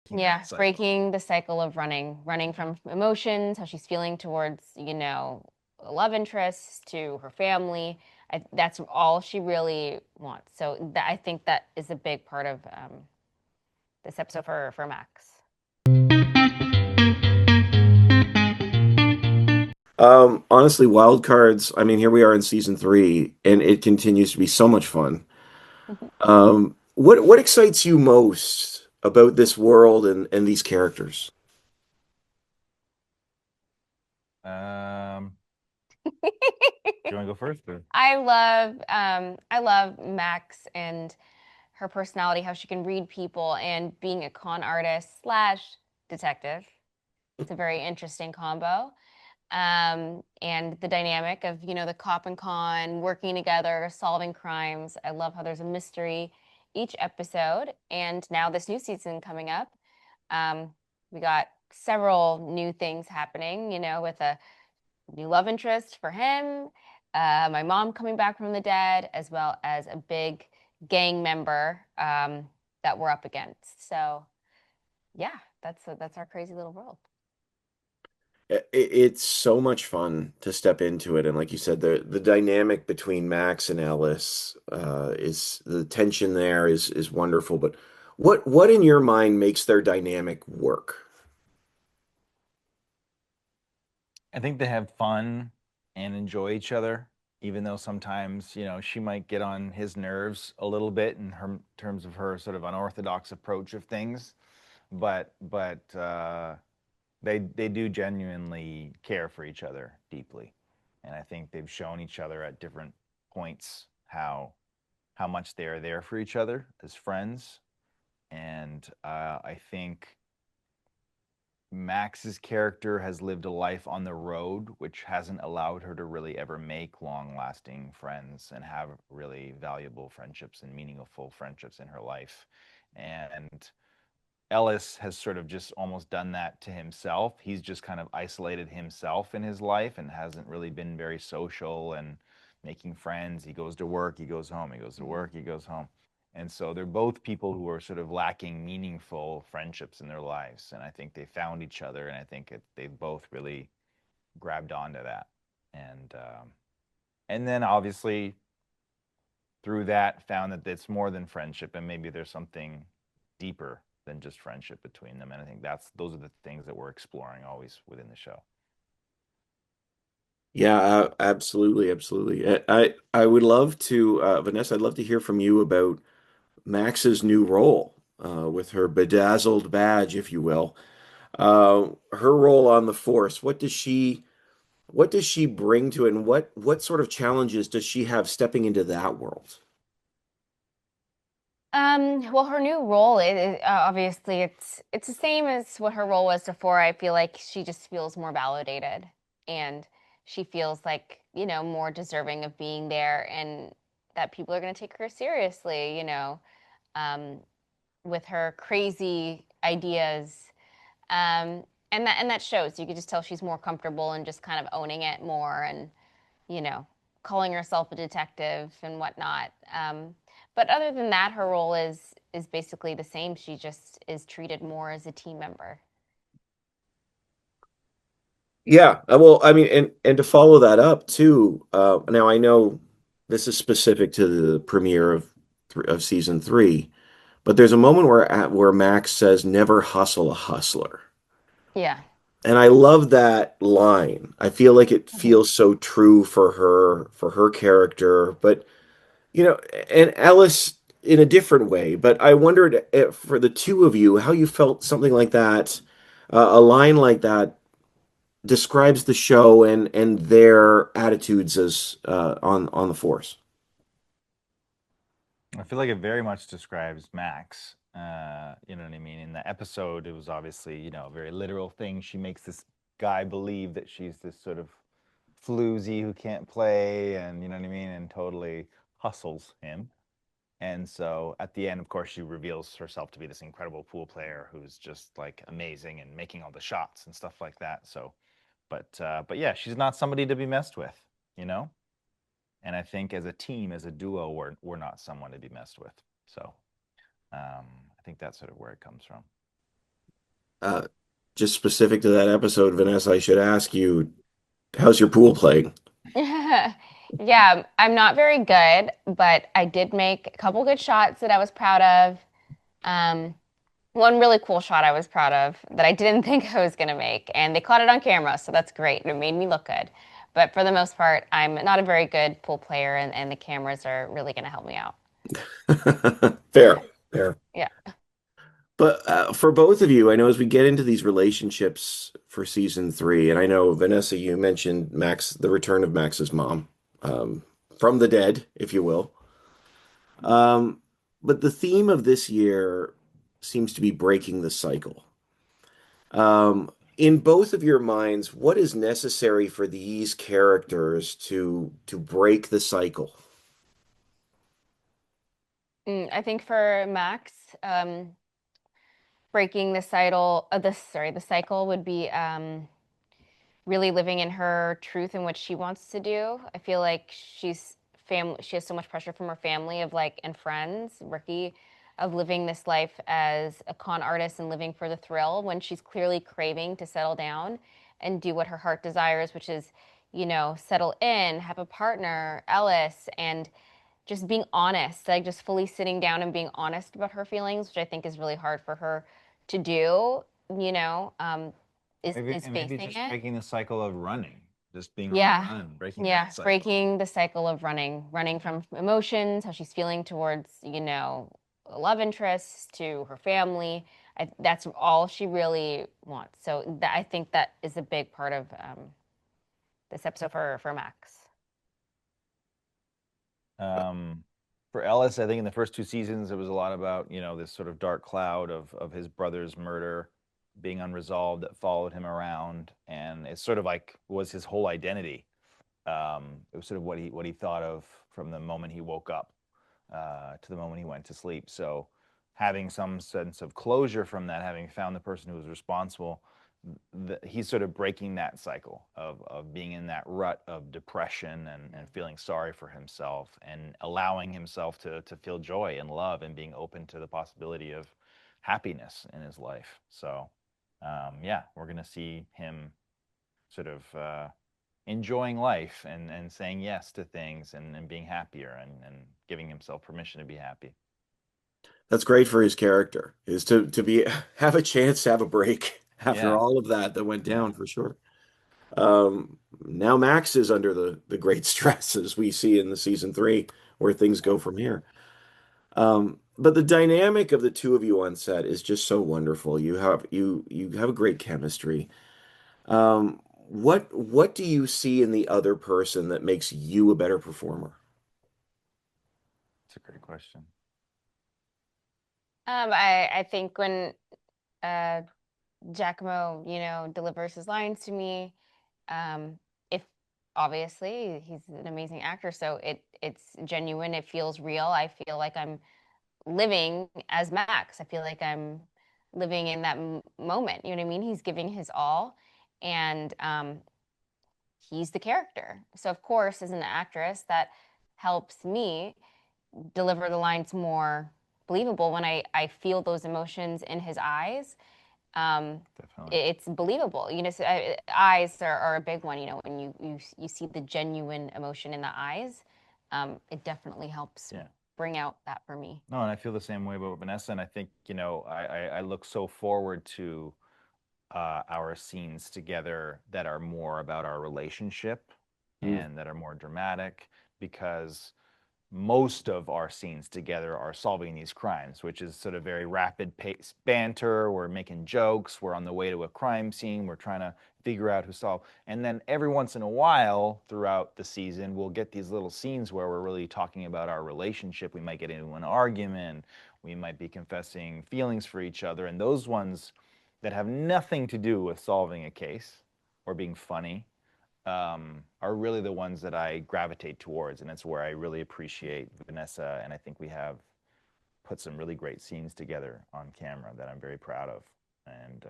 breaking Yeah, that cycle. breaking the cycle of running from emotions, how she's feeling towards, a love interest to her family. That's all she really wants. So I think that is a big part of this episode for Max. Honestly, wild cards. I mean, here we are in season three, and it continues to be so much fun. What excites you most about this world and these characters? Um, do you want to go first? Or? I love Max and her personality, how she can read people and being a con artist slash detective. It's a very interesting combo. And the dynamic of, the cop and con working together, solving crimes. I love how there's a mystery each episode. And now this new season coming up, um, we got several new things happening, with a new love interest for him, my mom coming back from the dead, as well as a big gang member that we're up against. So yeah, that's our crazy little world. It's so much fun to step into it, and like you said, the dynamic between Max and Ellis is the tension there is wonderful. But what in your mind makes their dynamic work? I think they have fun and enjoy each other, even though sometimes, she might get on his nerves a little bit in her terms of her sort of unorthodox approach of things. But they do genuinely care for each other deeply, and I think they've shown each other at different points how much they are there for each other as friends. And I think Max's character has lived a life on the road, which hasn't allowed her to really ever make long lasting friends and have really valuable friendships and meaningful friendships in her life. And Ellis has sort of just almost done that to himself. He's just kind of isolated himself in his life and hasn't really been very social and making friends. He goes to work, he goes home, he goes to work, he goes home. And so they're both people who are sort of lacking meaningful friendships in their lives. And I think they found each other, and I think they've both really grabbed onto that. And then obviously through that found that it's more than friendship, and maybe there's something deeper than just friendship between them. And I think those are the things that we're exploring always within the show. Yeah, absolutely, absolutely. I would love to, Vanessa, I'd love to hear from you about Max's new role with her bedazzled badge, if you will. Her role on the Force. What does she bring to it, and what sort of challenges does she have stepping into that world? Well, her new role is obviously it's the same as what her role was before. I feel like she just feels more validated, and she feels like, more deserving of being there, and that people are going to take her seriously, um, with her crazy ideas. And that shows. You could just tell she's more comfortable and just kind of owning it more, and you know, calling herself a detective and whatnot. But other than that, her role is basically the same. She just is treated more as a team member. Yeah, well, I mean, and to follow that up too. Now I know this is specific to the premiere of season three, but there's a moment where Max says, "Never hustle a hustler." Yeah. And I love that line. I feel like it Mhm. feels so true for her character, but and Ellis in a different way. But I wondered for the two of you how you felt something like that, a line like that describes the show and their attitudes as on the Force. I feel like it very much describes Max. You know what I mean? In the episode, it was obviously, a very literal thing. She makes this guy believe that she's this sort of floozy who can't play, and you know what I mean, and totally hustles him. And so at the end, of course, she reveals herself to be this incredible pool player who's just like amazing and making all the shots and stuff like that. So, but yeah, she's not somebody to be messed with, you know. And I think as a team, as a duo, we're not someone to be messed with. So I think that's sort of where it comes from. Uh, just specific to that episode, Vanessa, I should ask you, how's your pool playing? Yeah, I'm not very good, but I did make a couple good shots that I was proud of. Um, One really cool shot I was proud of that I didn't think I was going to make, and they caught it on camera, so that's great. And it made me look good. But for the most part, I'm not a very good pool player, and the cameras are really going to help me out. Fair, fair. Yeah. But for both of you, I know as we get into these relationships for season three, and I know Vanessa, you mentioned Max, the return of Max's mom, um, from the dead, if you will. Um, but the theme of this year seems to be breaking the cycle. In both of your minds, what is necessary for these characters to break the cycle? I think for Max, breaking the cycle, the cycle would be really living in her truth and what she wants to do. I feel like she has so much pressure from her family of like and friends, Ricky, of living this life as a con artist and living for the thrill when she's clearly craving to settle down and do what her heart desires, which is, settle in, have a partner, Ellis, and just being honest, like just fully sitting down and being honest about her feelings, which I think is really hard for her to do, you know, um, Maybe is and maybe facing just it. breaking the cycle of running, just being on the Yeah. run, breaking that Yeah. cycle. Breaking the cycle of running from emotions, how she's feeling towards, a love interest to her family. That's all she really wants. So I think that is a big part of this episode for Max. Um, for Ellis, I think in the first two seasons, it was a lot about, this sort of dark cloud of his brother's murder being unresolved that followed him around. And it's sort of like was his whole identity. It was sort of what he thought of from the moment he woke up to the moment he went to sleep. So having some sense of closure from that, having found the person who was responsible, he's sort of breaking that cycle of being in that rut of depression and feeling sorry for himself and allowing himself to feel joy and love and being open to the possibility of happiness in his life. So, yeah, we're going to see him sort of enjoying life and saying yes to things and being happier and giving himself permission to be happy. That's great for his character, is to be have a chance to have a break after Yeah, all of that that went yeah. down for sure. Now Max is under the great stress as we see in the season three, where things go from here. But the dynamic of the two of you on set is just so wonderful. You have a great chemistry. What do you see in the other person that makes you a better performer? It's a great question. I think when uh, Giacomo, delivers his lines to me, if obviously he's an amazing actor, so it's genuine, it feels real. I feel like I'm living as Max. I feel like I'm living in that moment. You know what I mean? He's giving his all, and he's the character. So of course, as an actress, that helps me deliver the lines more believable when I feel those emotions in his eyes. um, Definitely. it's believable. So, eyes are a big one. When you see the genuine emotion in the eyes, it definitely helps Yeah. bring out that for me. No, and I feel the same way about Vanessa. And I think, I look so forward to our scenes together that are more about our relationship Mm. and that are more dramatic because most of our scenes together are solving these crimes, which is sort of very rapid pace banter. We're making jokes. We're on the way to a crime scene. We're trying to figure out who solved. And then every once in a while throughout the season, we'll get these little scenes where we're really talking about our relationship. We might get into an argument. We might be confessing feelings for each other. And those ones that have nothing to do with solving a case or being funny are really the ones that I gravitate towards, and it's where I really appreciate Vanessa, and I think we have put some really great scenes together on camera that I'm very proud of, and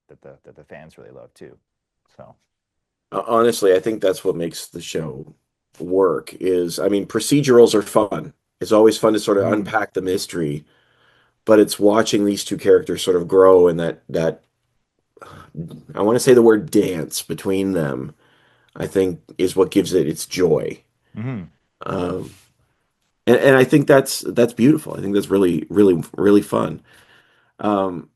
that the fans really love too. So Honestly, I think that's what makes the show work is, I mean, procedurals are fun. It's always fun to sort of unpack the mystery, but it's watching these two characters sort of grow and that I want to say the word dance between them, I think is what gives it its joy. Hmm. Um, and I think that's beautiful. I think that's really, really, really fun. Um,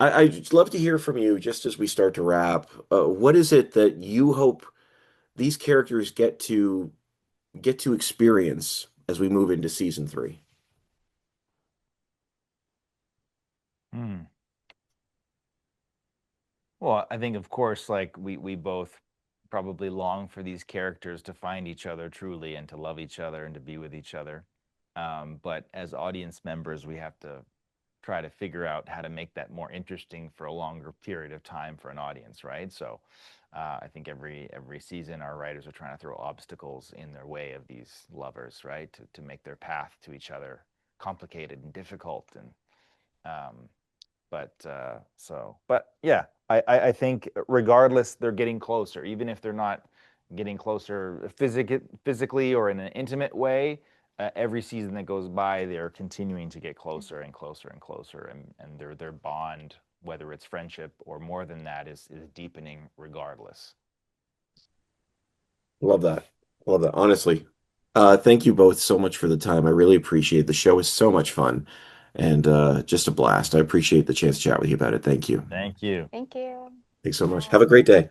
I'd just love to hear from you just as we start to wrap. What is it that you hope these characters get to experience as we move into season three? Hmm. Well, I think, of course, like we both probably long for these characters to find each other truly and to love each other and to be with each other. But as audience members, we have to try to figure out how to make that more interesting for a longer period of time for an audience, right? So I think every season our writers are trying to throw obstacles in their way of these lovers, right? To make their path to each other complicated and difficult. And um, but yeah, I think regardless, they're getting closer, even if they're not getting closer physically or in an intimate way. Every season that goes by, they're continuing to get closer and closer and closer, and their bond, whether it's friendship or more than that, is deepening regardless. Love that. Love that. Honestly, thank you both so much for the time. I really appreciate it. The show is so much fun and just a blast. I appreciate the chance to chat with you about it. Thank you. Thank you. Thank you. Thanks so much. Have a Bye. great day.